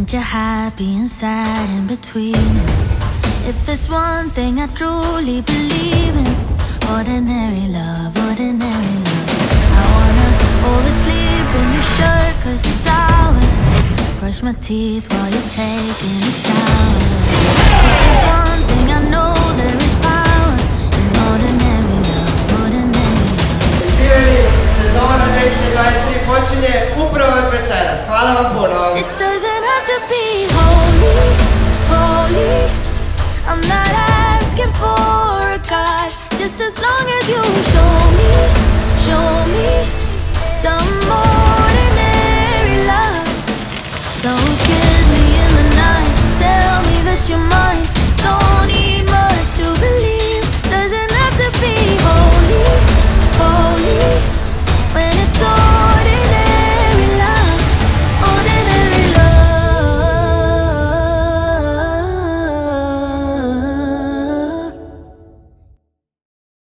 And you're happy and sad in between. If there's one thing I truly believe in, ordinary love, ordinary love. I wanna oversleep in your shirt 'cause it's ours. Brush my teeth while you're taking a shower. If there's one thing I know, there is power in ordinary love, ordinary love. Sezona 2023 počinje upravo od večeras. Hvala vam puno. It doesn't have to be holy, holy. I'm not asking for a God, just as long as you show me some ordinary love. So kiss me in the night, tell me that you're mine.